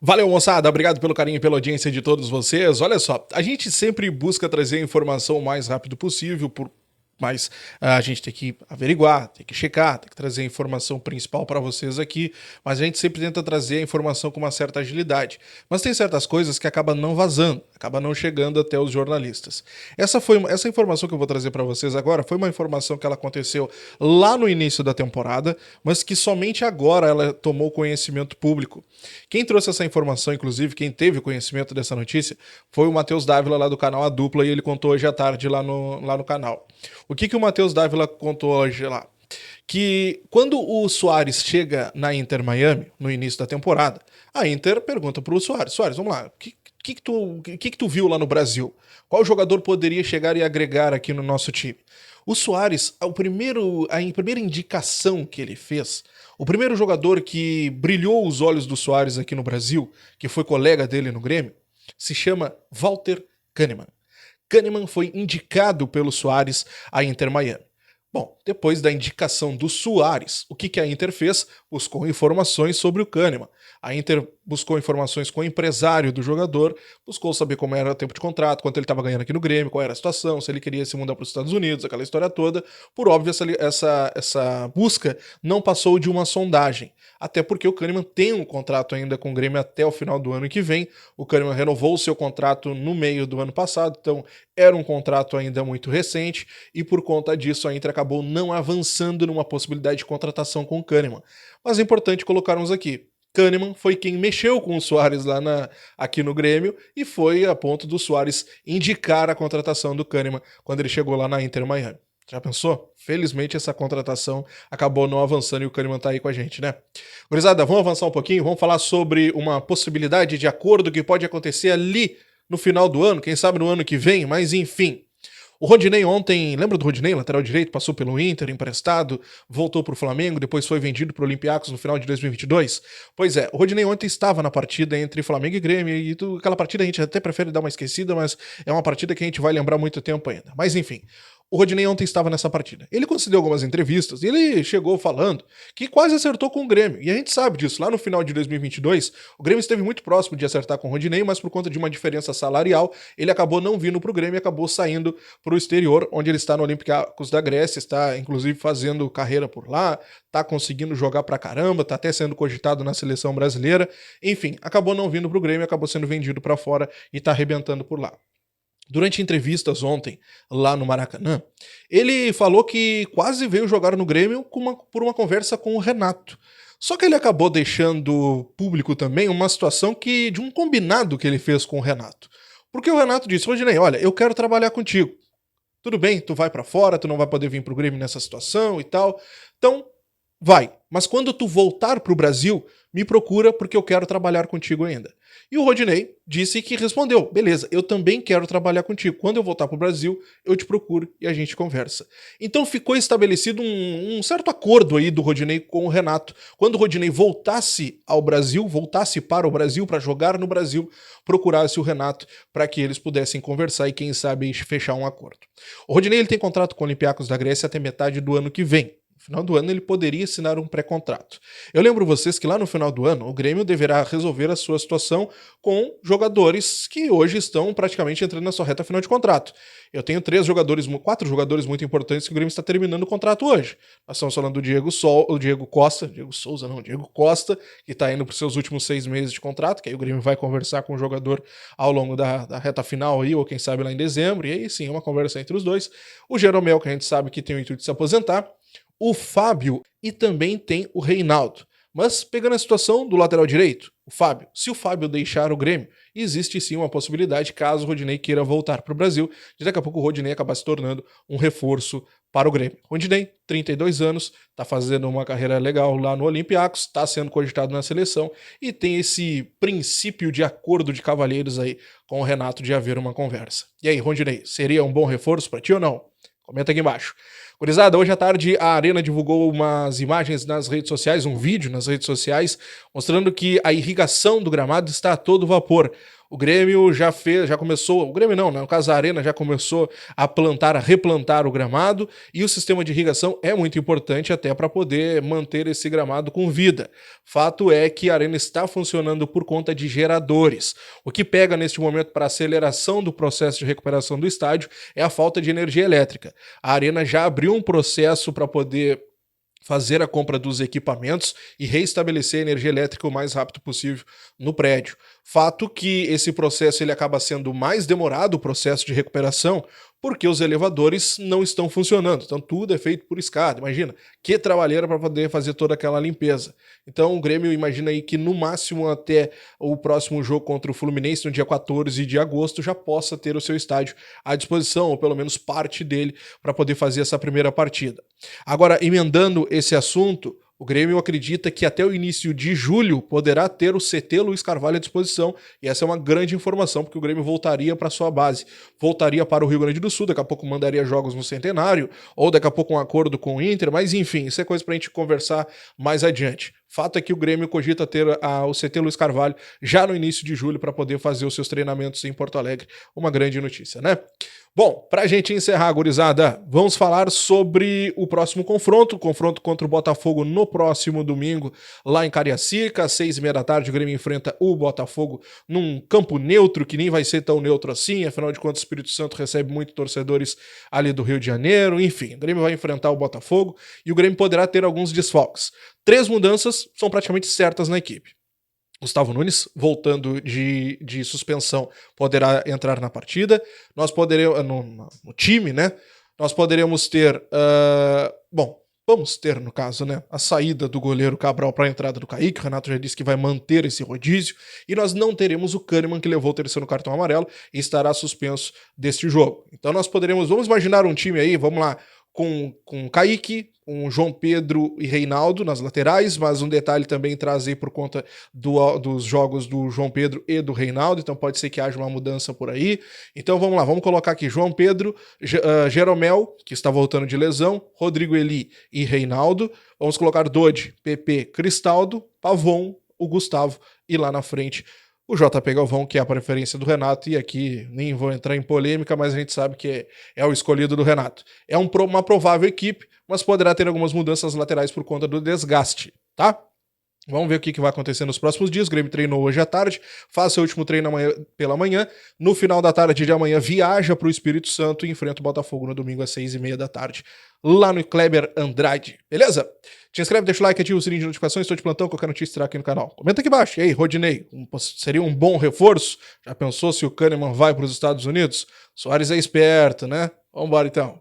Valeu, moçada. Obrigado pelo carinho e pela audiência de todos vocês. Olha só, a gente sempre busca trazer a informação o mais rápido possível, mas a gente tem que averiguar, tem que checar, tem que trazer a informação principal para vocês aqui, mas a gente sempre tenta trazer a informação com uma certa agilidade. Mas tem certas coisas que acabam não vazando, acabam não chegando até os jornalistas. Essa informação que eu vou trazer para vocês agora foi uma informação que ela aconteceu lá no início da temporada, mas que somente agora ela tomou conhecimento público. Quem trouxe essa informação, inclusive, quem teve conhecimento dessa notícia, foi o Matheus Dávila lá do canal A Dupla, e ele contou hoje à tarde lá no canal. O que o Matheus Dávila contou hoje lá? Que quando o Suárez chega na Inter Miami, no início da temporada, a Inter pergunta pro Suárez: Suárez, vamos lá, o que tu viu lá no Brasil? Qual jogador poderia chegar e agregar aqui no nosso time? O Suárez, a primeira indicação que ele fez, o primeiro jogador que brilhou os olhos do Suárez aqui no Brasil, que foi colega dele no Grêmio, se chama Walter Kahneman. Kahneman foi indicado pelo Suárez à Inter Miami. Bom, depois da indicação do Suárez, o que a Inter fez? Buscou informações sobre o Kahneman. A Inter buscou informações com o empresário do jogador, buscou saber como era o tempo de contrato, quanto ele estava ganhando aqui no Grêmio, qual era a situação, se ele queria se mudar para os Estados Unidos, aquela história toda. Por óbvio, essa busca não passou de uma sondagem, até porque o Kahneman tem um contrato ainda com o Grêmio até o final do ano que vem. O Kahneman renovou o seu contrato no meio do ano passado, então era um contrato ainda muito recente, e por conta disso a Inter acabou não avançando numa possibilidade de contratação com o Kahneman. Mas é importante colocarmos aqui: Kahneman foi quem mexeu com o Suárez aqui no Grêmio, e foi a ponto do Suárez indicar a contratação do Kahneman quando ele chegou lá na Inter Miami. Já pensou? Felizmente essa contratação acabou não avançando e o Kahneman tá aí com a gente, né? Gurizada, vamos avançar um pouquinho, vamos falar sobre uma possibilidade de acordo que pode acontecer ali no final do ano, quem sabe no ano que vem, mas enfim. O Rodinei ontem, lembra do Rodinei, lateral direito, passou pelo Inter, emprestado, voltou para o Flamengo, depois foi vendido para o Olympiacos no final de 2022? Pois é, o Rodinei ontem estava na partida entre Flamengo e Grêmio, e aquela partida a gente até prefere dar uma esquecida, mas é uma partida que a gente vai lembrar muito tempo ainda. Mas enfim, o Rodinei ontem estava nessa partida. Ele concedeu algumas entrevistas e ele chegou falando que quase acertou com o Grêmio. E a gente sabe disso. Lá no final de 2022, o Grêmio esteve muito próximo de acertar com o Rodinei, mas por conta de uma diferença salarial, ele acabou não vindo para o Grêmio e acabou saindo para o exterior, onde ele está no Olympiacos da Grécia, está inclusive fazendo carreira por lá, está conseguindo jogar pra caramba, está até sendo cogitado na seleção brasileira. Enfim, acabou não vindo para o Grêmio, acabou sendo vendido para fora e está arrebentando por lá. Durante entrevistas ontem, lá no Maracanã, ele falou que quase veio jogar no Grêmio por uma conversa com o Renato. Só que ele acabou deixando público também uma situação de um combinado que ele fez com o Renato. Porque o Renato disse: Rodinei, olha, eu quero trabalhar contigo. Tudo bem, tu vai pra fora, tu não vai poder vir pro Grêmio nessa situação e tal. Então, vai. Mas quando tu voltar pro Brasil, me procura porque eu quero trabalhar contigo ainda. E o Rodinei disse que respondeu: beleza, eu também quero trabalhar contigo. Quando eu voltar pro Brasil, eu te procuro e a gente conversa. Então ficou estabelecido um certo acordo aí do Rodinei com o Renato. Quando o Rodinei voltasse ao Brasil, voltasse para o Brasil, para jogar no Brasil, procurasse o Renato para que eles pudessem conversar e quem sabe fechar um acordo. O Rodinei ele tem contrato com o Olympiacos da Grécia até metade do ano que vem. No final do ano ele poderia assinar um pré-contrato. Eu lembro vocês que lá no final do ano o Grêmio deverá resolver a sua situação com jogadores que hoje estão praticamente entrando na sua reta final de contrato. Eu tenho 4 jogadores muito importantes que o Grêmio está terminando o contrato hoje. Nós estamos falando do Diego Costa, que está indo para os seus últimos 6 meses de contrato, que aí o Grêmio vai conversar com o jogador ao longo da reta final aí, ou quem sabe lá em dezembro, e aí sim é uma conversa entre os dois. O Jeromel, que a gente sabe que tem o intuito de se aposentar, o Fábio e também tem o Reinaldo. Mas pegando a situação do lateral direito, o Fábio, se o Fábio deixar o Grêmio, existe sim uma possibilidade, caso o Rodinei queira voltar para o Brasil, de daqui a pouco o Rodinei acabar se tornando um reforço para o Grêmio. Rodinei, 32 anos, está fazendo uma carreira legal lá no Olympiacos, está sendo cogitado na seleção e tem esse princípio de acordo de cavalheiros aí com o Renato de haver uma conversa. E aí, Rodinei, seria um bom reforço para ti ou não? Comenta aqui embaixo. Gurizada, hoje à tarde a Arena divulgou umas imagens nas redes sociais, um vídeo nas redes sociais, mostrando que a irrigação do gramado está a todo vapor. O Grêmio já começou, o Grêmio não, né? No caso a Arena já começou a replantar o gramado, e o sistema de irrigação é muito importante até para poder manter esse gramado com vida. Fato é que a Arena está funcionando por conta de geradores. O que pega neste momento para a aceleração do processo de recuperação do estádio é a falta de energia elétrica. A Arena já abriu um processo para poder fazer a compra dos equipamentos e reestabelecer a energia elétrica o mais rápido possível no prédio. Fato que esse processo ele acaba sendo mais demorado, o processo de recuperação, porque os elevadores não estão funcionando. Então tudo é feito por escada. Imagina, que trabalheira para poder fazer toda aquela limpeza. Então o Grêmio imagina aí que no máximo até o próximo jogo contra o Fluminense, no dia 14 de agosto, já possa ter o seu estádio à disposição, ou pelo menos parte dele, para poder fazer essa primeira partida. Agora, emendando esse assunto, o Grêmio acredita que até o início de julho poderá ter o CT Luiz Carvalho à disposição, e essa é uma grande informação, porque o Grêmio voltaria para sua base, voltaria para o Rio Grande do Sul, daqui a pouco mandaria jogos no Centenário, ou daqui a pouco um acordo com o Inter, mas enfim, isso é coisa para a gente conversar mais adiante. Fato é que o Grêmio cogita ter o CT Luiz Carvalho já no início de julho para poder fazer os seus treinamentos em Porto Alegre. Uma grande notícia, né? Bom, pra gente encerrar, gurizada, vamos falar sobre o próximo confronto, o confronto contra o Botafogo no próximo domingo, lá em Cariacica, às 6h30 da tarde, o Grêmio enfrenta o Botafogo num campo neutro, que nem vai ser tão neutro assim, afinal de contas o Espírito Santo recebe muitos torcedores ali do Rio de Janeiro, enfim, o Grêmio vai enfrentar o Botafogo e o Grêmio poderá ter alguns desfalques. 3 mudanças são praticamente certas na equipe. Gustavo Nunes, voltando de suspensão, poderá entrar na partida. Nós poderemos, no time, né? Nós poderemos ter, vamos ter, no caso, né, a saída do goleiro Cabral para a entrada do Kaique. O Renato já disse que vai manter esse rodízio. E nós não teremos o Kahneman, que levou o terceiro cartão amarelo e estará suspenso deste jogo. Então nós vamos imaginar um time aí, vamos lá, com Kaique, com João Pedro e Reinaldo nas laterais, mas um detalhe também traz aí por conta dos jogos do João Pedro e do Reinaldo, então pode ser que haja uma mudança por aí. Então vamos lá, vamos colocar aqui João Pedro, Jeromel, que está voltando de lesão, Rodrigo Eli e Reinaldo. Vamos colocar Dodi, PP, Cristaldo, Pavon, o Gustavo e lá na frente o JP Galvão, que é a preferência do Renato, e aqui nem vou entrar em polêmica, mas a gente sabe que é o escolhido do Renato. É uma provável equipe, mas poderá ter algumas mudanças laterais por conta do desgaste, tá? Vamos ver o que vai acontecer nos próximos dias. O Grêmio treinou hoje à tarde, faz seu último treino pela manhã. No final da tarde de amanhã, viaja para o Espírito Santo e enfrenta o Botafogo no domingo às 6h30 da tarde, lá no Kleber Andrade. Beleza? Te inscreve, deixa o like, ativa o sininho de notificações. Estou de plantão, qualquer notícia estará aqui no canal. Comenta aqui embaixo. E aí, Rodinei, seria um bom reforço? Já pensou se o Kahneman vai para os Estados Unidos? Soares é esperto, né? Vambora então.